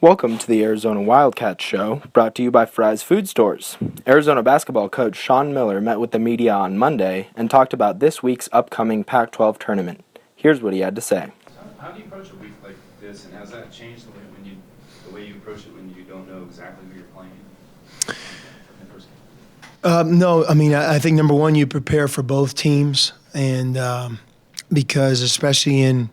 Welcome to the Arizona Wildcats Show, brought to you by Fry's Food Stores. Arizona basketball coach Sean Miller met with the media on Monday and talked about this week's upcoming Pac-12 tournament. Here's what he had to say. How do you approach a week like this, and has that changed the way you approach it when you don't know exactly who you're playing in the first game? No, I mean, I think number one, you prepare for both teams, and because especially in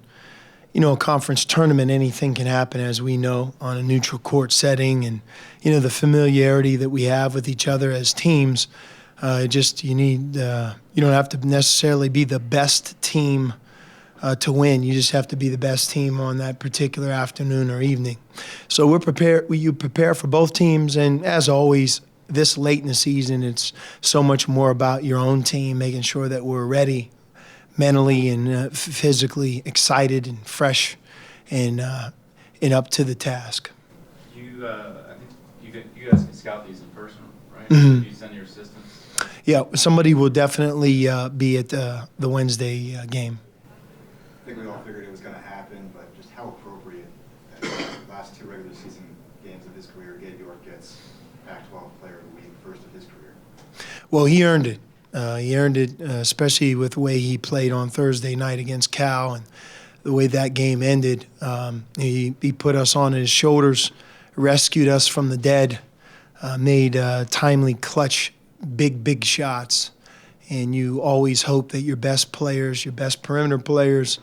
a conference tournament, anything can happen, as we know, on a neutral court setting, and the familiarity that we have with each other as teams. You don't have to necessarily be the best team to win. You just have to be the best team on that particular afternoon or evening. So we're prepared. You prepare for both teams, and as always, this late in the season, it's so much more about your own team, making sure that we're ready mentally and physically, excited and fresh and up to the task. I think you guys can scout these in person, right? Mm-hmm. You send your assistants? Yeah, somebody will definitely be at the Wednesday game. I think we all figured it was going to happen, but just how appropriate that the last two regular season games of his career, Gabe York gets Pac-12 Player of the Week, first of his career. Well, he earned it. Especially with the way he played on Thursday night against Cal and the way that game ended. He put us on his shoulders, rescued us from the dead, made timely, clutch, big shots. And you always hope that your best players, your best perimeter players,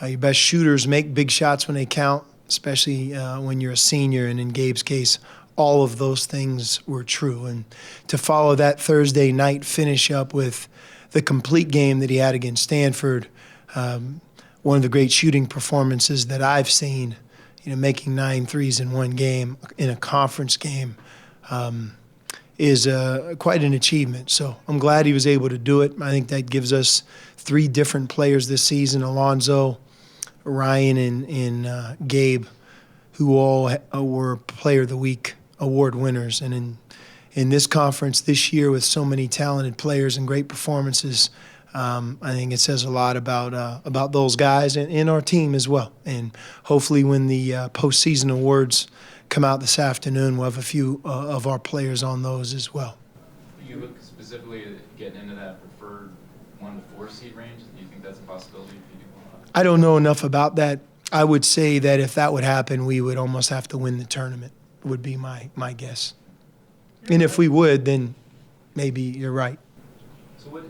your best shooters make big shots when they count, especially when you're a senior. And in Gabe's case, all of those things were true. And to follow that Thursday night finish up with the complete game that he had against Stanford, one of the great shooting performances that I've seen, making 9 threes in one game in a conference game, is quite an achievement. So I'm glad he was able to do it. I think that gives us 3 different players this season, Alonzo, Ryan, and Gabe, who all were Player of the Week award winners. And in this conference this year with so many talented players and great performances, I think it says a lot about those guys and our team as well. And hopefully when the postseason awards come out this afternoon, we'll have a few of our players on those as well. You look specifically at getting into that preferred 1 to 4 seed range. Do you think that's a possibility if you do? I don't know enough about that. I would say that if that would happen, we would almost have to win the tournament, would be my guess. And if we would, then maybe you're right. So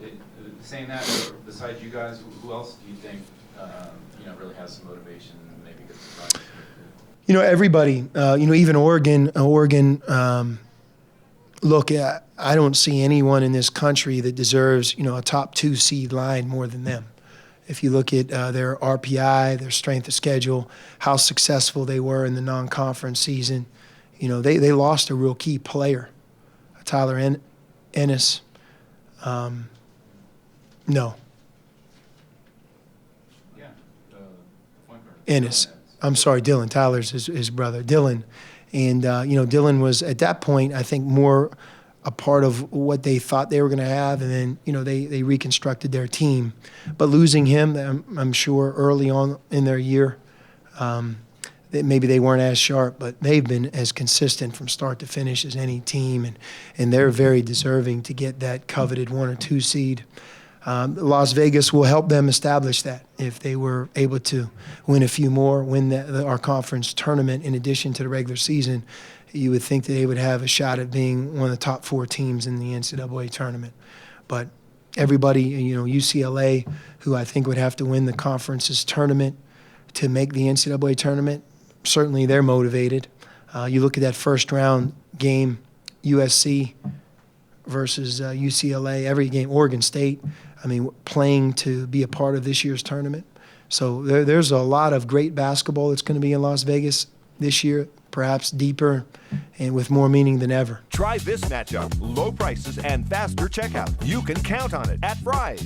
saying that, besides you guys, who else do you think really has some motivation and maybe gets surprised? Everybody. Even Oregon. Look, I don't see anyone in this country that deserves a top 2 seed line more than them. If you look at their RPI, their strength of schedule, how successful they were in the non-conference season, they lost a real key player, Tyler Ennis. No. Yeah. Ennis. I'm sorry, Dylan. Tyler's his brother, Dylan. And, Dylan was, at that point, I think, more a part of what they thought they were going to have, and then, they reconstructed their team. But losing him, I'm sure, early on in their year, that maybe they weren't as sharp, but they've been as consistent from start to finish as any team, and they're very deserving to get that coveted 1 or 2 seed. Las Vegas will help them establish that if they were able to win a few more, win our conference tournament in addition to the regular season. You would think that they would have a shot at being one of the top 4 teams in the NCAA tournament. But everybody, UCLA, who I think would have to win the conference's tournament to make the NCAA tournament, certainly they're motivated. You look at that first round game, USC versus UCLA, every game, Oregon State, playing to be a part of this year's tournament. So there's a lot of great basketball that's going to be in Las Vegas this year, perhaps deeper and with more meaning than ever. Try this matchup. Low prices and faster checkout. You can count on it at Fry's.